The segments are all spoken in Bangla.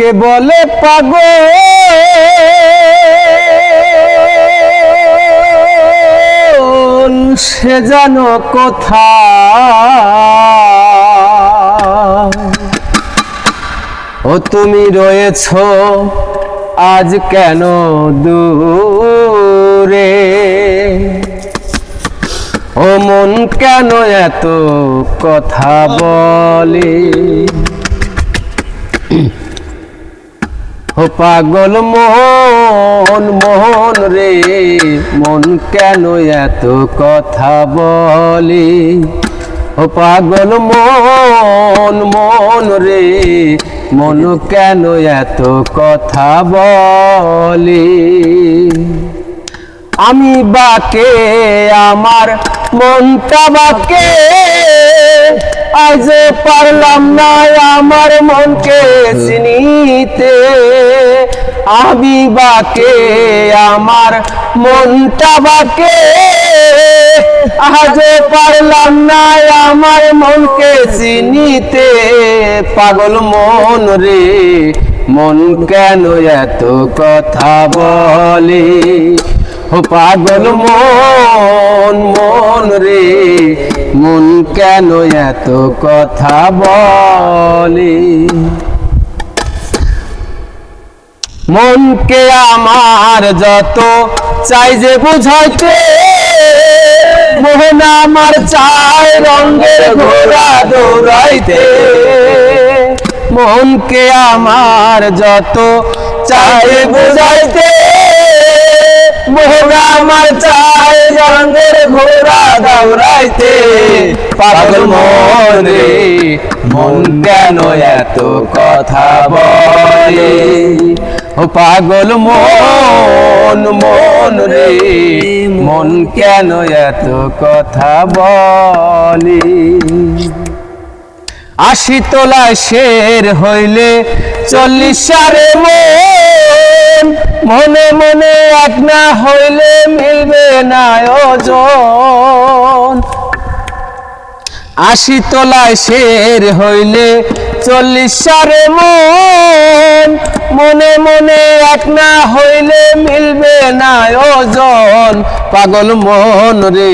কে বলে পাগল সে জানো কোথায় ও তুমি রয়েছো আজ কেন দূরে ও মন কেন এত কথা বলে ও পাগল মন মন রে মন কেন এত কথা বলে ও পাগল মন মন রে মন কেন এত কথা বলে আমি বাকে আমার মনটা বাকে আজ পারলাম না আমার মনকে চিনিতে আমি বাকে আমার মনটা বাকে আজ পারলাম না আমার মনকে চিনিতে পাগল মন রে মন কেন এত কথা বলে ও পাগল মন মন রে মন কেন এত কথা বলে মনকে আমার যত চাই যে বুঝাইতে মোহন আমার চাই রঙের ঘোড়া দৌড়াইতে মনকে আমার যত চাই বুঝাইতে মোহন আমার চাই রঙের ঘোড়া দৌড়াইতে পাগল মন রে মন কেন এত কথা বলে ও পাগল মন মন রে মন কেন এত কথা বলে ৮০ তলায় শের হইলে ৪০ সারে মন মনে মনে এক না হইলে মিলবে না ওজন ৮০ তলায় শের হইলে ৪০ সারে মন মনে মনে এক না হইলে মিলবে না ওজন পাগল মন রে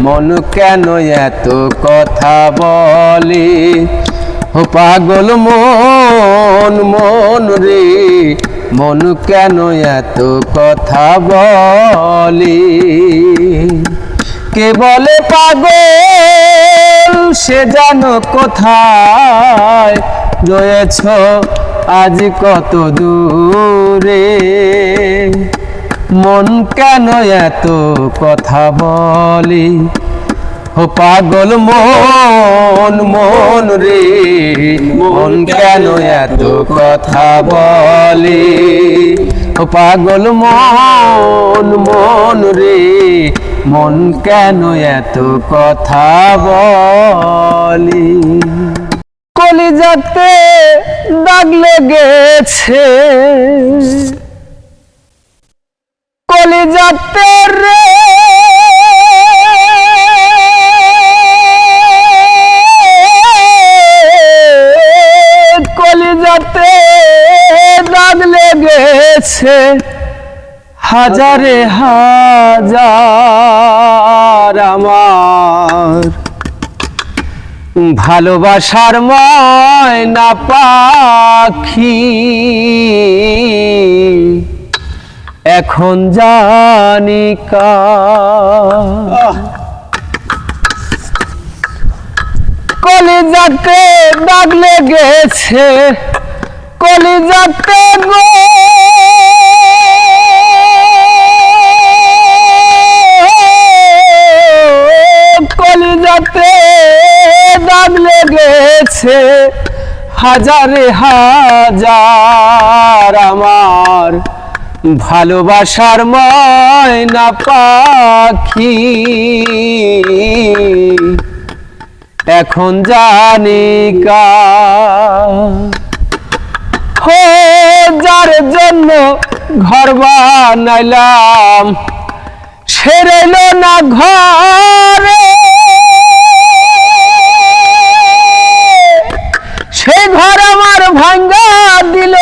মন কেন এত কথা বলে ও পাগল মন মন রে মন কেন এত কথা বলে কে বলে পাগল সে জানো কোথায় রয়েছ আজ কত দূরে মন কেন এত কথা বলে ও পাগল মন মন রে মন কেন এত কথা বলে ও পাগল মন মন রে মন কেন এত কথা বলে কলিজাতে দাগ লেগেছে কলিজাতে রে কলিজাতে দাগ লেগেছে হাজারে হাজার আমার ভালোবাসার ময়না পাখি এখন জানি কার কলিজাতে দাগ লেগেছে কলিজাতে গো কলিজাতে দাগ লেগেছে হাজারে হাজার আমার ভালোবাসার ময়না পাখি এখন জানি কার যার জন্য ঘর বানাইলাম সে রইল না ঘরে সে ঘর আমার ভাঙ্গা দিল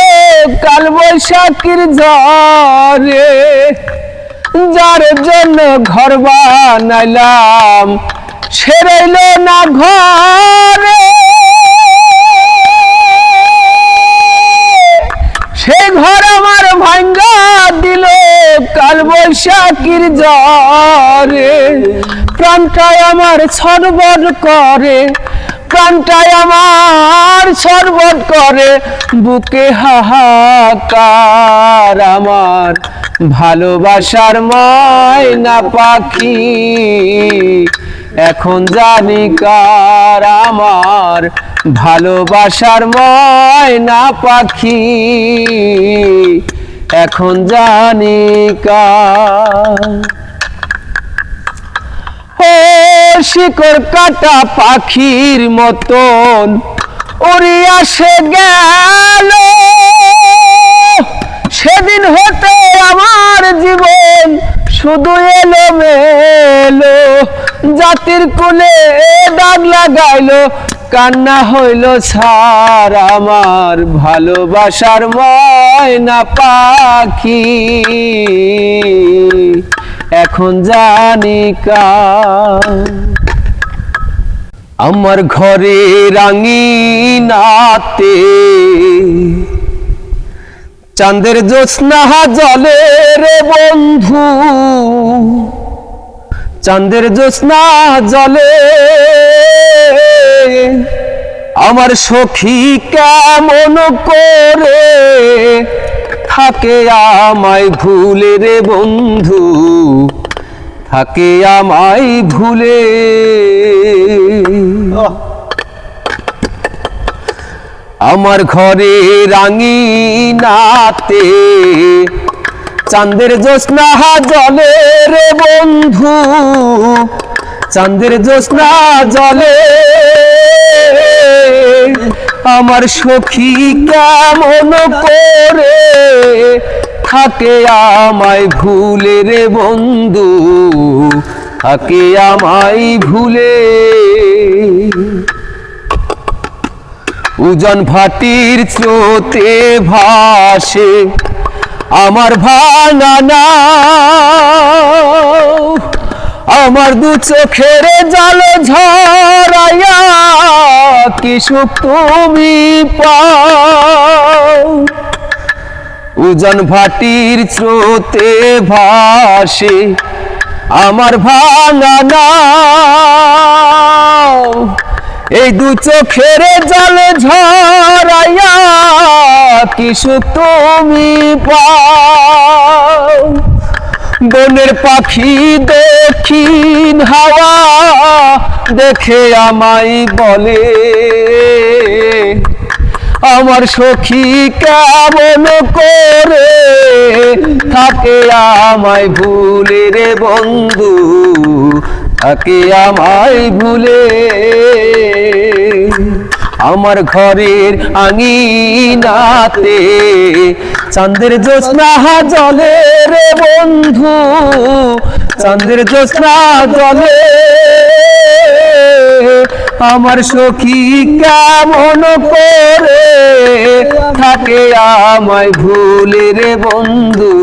কাল বৈশাখীর ঝড়ে, যার জন্য ঘর বানাইলাম সে রইল না ঘরে। সে ঘর আমার ভাঙ্গা দিল কাল বৈশাখীর ঝড়ে। প্রাণটাই আমার ছটফট করে, প্রাণটাই আমার ছটফট করে, বুকে হাহাকার। আমার ভালোবাসার ময়না পাখি এখন জানি কার। আমার ভালোবাসার ময়না পাখি এখন জানি কার। ও শিকড় কাটা পাখির মতন উড়িয়া সে গেল, সেদিন হতে আমার জীবন শুধু এলোমেলো। জাতির কুলে দাগ লাগাইলো, কান্না হইল ছার। আমার ভালোবাসার ময়না পাখি এখন জানি কার। আমার ঘরে রাঙিনাতে চাঁদের জ্যোৎস্না জলে রে বন্ধু, চাঁদের জ্যোৎস্না জলে। আমার সখী কেমন করে থাকে আমায় ভুলে রে বন্ধু, থাকে আমায় ভুলে। আমার ঘরে রাঙিনাতে চাঁদের জ্যোৎস্না জলে রে বন্ধু, চাঁদের জ্যোৎস্না জলে। আমার সখী কেমন করে থাকে আমায় ভুলে রে বন্ধু, থাকে আমায় ভুলে। উজন ভাটির স্রোতে ভাসে আমার ভাঙা নাও, আমার দু চোখের জল ঝরাইয়া কি সুখ তুমি পাও। উজন ভাটির স্রোতে ভাসে আমার ভাঙা নাও, এই দু চোখের জল ঝরাইয়া কি সুখ তুমি পাও। বনের পাখি দক্ষিণ হাওয়া দেখে আমায় বলে, আমার সখী কেমন করে থাকে আমায় ভুলে রে বন্ধু, থাকে আমায় ভুলে। আমার ঘরের আঙিনাতে চাঁদের জ্যোৎস্না জলে রে বন্ধু, চাঁদের জ্যোৎস্না জলে। আমার সখী কেমন করে থাকে আমায় ভুলে রে বন্ধু,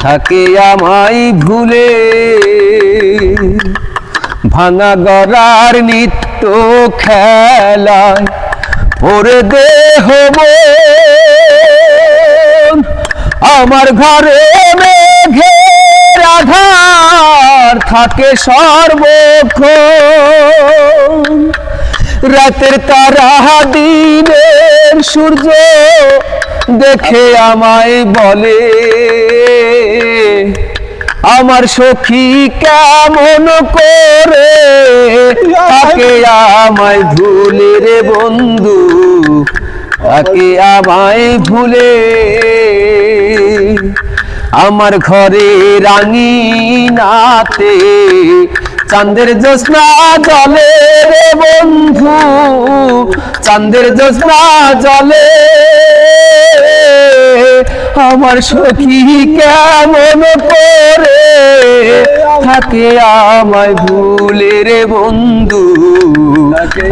থাকে আমায় ভুলে। ভাঙা গড়ার নিত্য খেলায় ওরে দেহ আমার ঘরে মেঘের আধার থাকে সর্বক্ষণ। রাতের তারা দিনের সূর্য দেখে আমায় বলে, আমার সখী কেমন করে থাকে আমায় ভুলে রে বন্ধু, থাকে আমায় ভুলে। আমার ঘরে রাঙিনাতে চাঁদের জ্যোৎস্না জলে রে বন্ধু, চাঁদের জ্যোৎস্না জলে। আমার সখী কেমন করে থাকে আমায় ভুলে রে বন্ধু,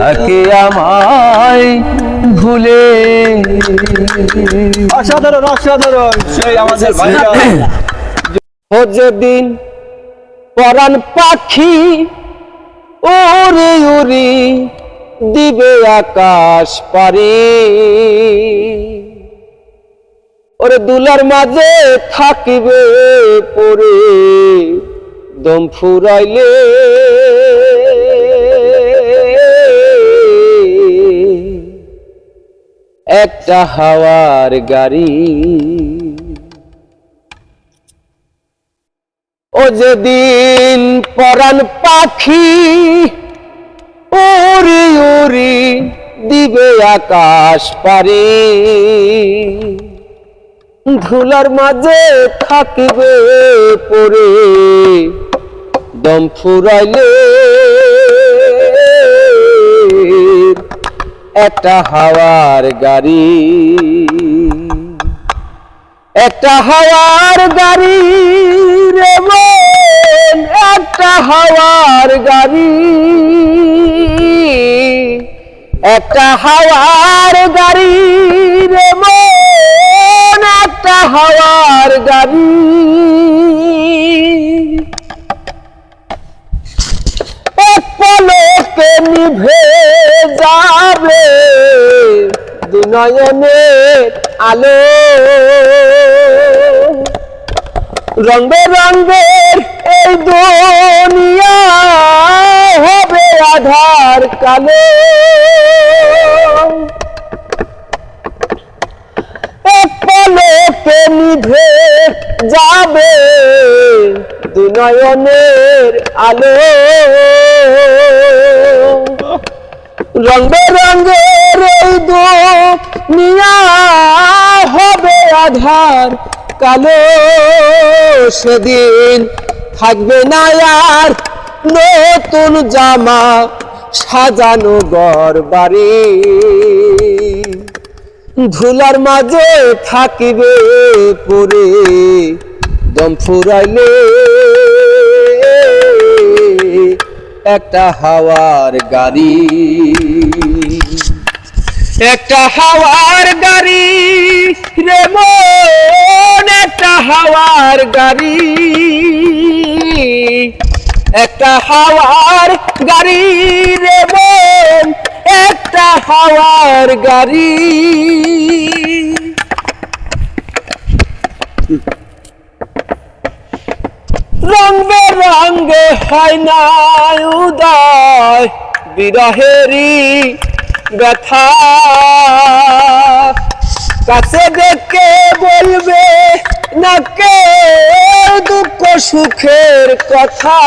থাকে আমায় ভুলে। অসাধারণ অসাধারণ সেই আমাদের ভাইরা। ও যেদিন পরাণ পাখি উড়ি উড়ি দিবে আকাশ পারি, ওরে দুলার মাঝে থাকিবে পরে দম ফুরাইলে, একটা হাওয়ার গাড়ি। ও যেদিন পরাণ পাখি উড়ি উড়ি দিবে আকাশ পারি, ধুলার মাঝে থাকিবে পরে দম ফুরাইলে, একটা হাওয়ার গাড়ি, একটা হাওয়ার গাড়ি রে মন, একটা হাওয়ার গাড়ি, একটা হাওয়ার গাড়ি রে মন, একটা হাওয়ার গাড়ি। এক পলকে নিভে যাবে দুনয়নের আলো, রং বেরঙের এই দুনিয়া হবে আধার কালো। এক পলকে নিভে যাবে দুনয়নের আলো, রং বেরঙের এই দুনিয়া হবে আধার কালো। সেদিন থাকবে না আর নতুন জামা সাজানো ঘর বাড়ি, ধুলার মাঝে থাকিবে পরে দম ফুরাইলে, একটা হাওয়ার গাড়ি, একটা হাওয়ার গাড়ি রে মন, একটা হাওয়ার গাড়ি, একটা হাওয়ার গাড়ি রে মন, একটা হাওয়ার গাড়ি। রং বেরঙে হয় না উদয় বিরহেরি ব্যথা, কাছে দেখে বলবে না কে দুঃখ সুখের কথা।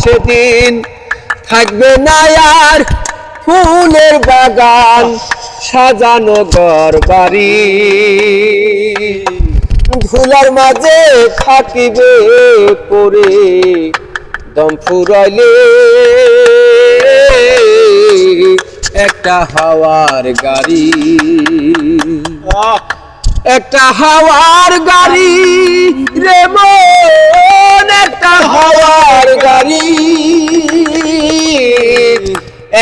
সেদিন থাকবে না আর ফুলের বাগান সাজানো ঘর বাড়ি, ধুলার মাঝে থাকিবে পরে দম ফুরাইলে, একটা হাওয়ার গাড়ি, একটা হাওয়ার গাড়ি রে মন, একটা হাওয়ার গাড়ি,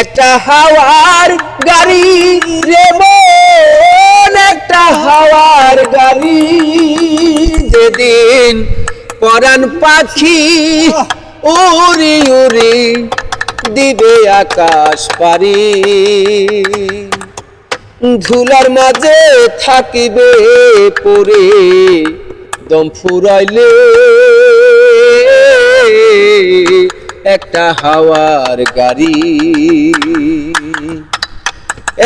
একটা হাওয়ার গাড়ি রে মন, একটা হাওয়ার গাড়ি। যেদিন পরাণ পাখি উড়ি উড়ি দিবে আকাশ পারি, ধুলার মাঝে থাকিবে পরে দম ফুরাইলে, একটা হাওয়ার গাড়ি,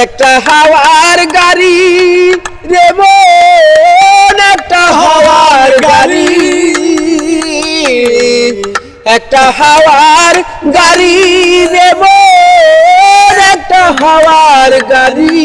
একটা হাওয়ার গাড়ি রে মন, একটা হাওয়ার গাড়ি, একটা হাওয়ার গাড়ি রে মন, একটা হাওয়ার গাড়ি।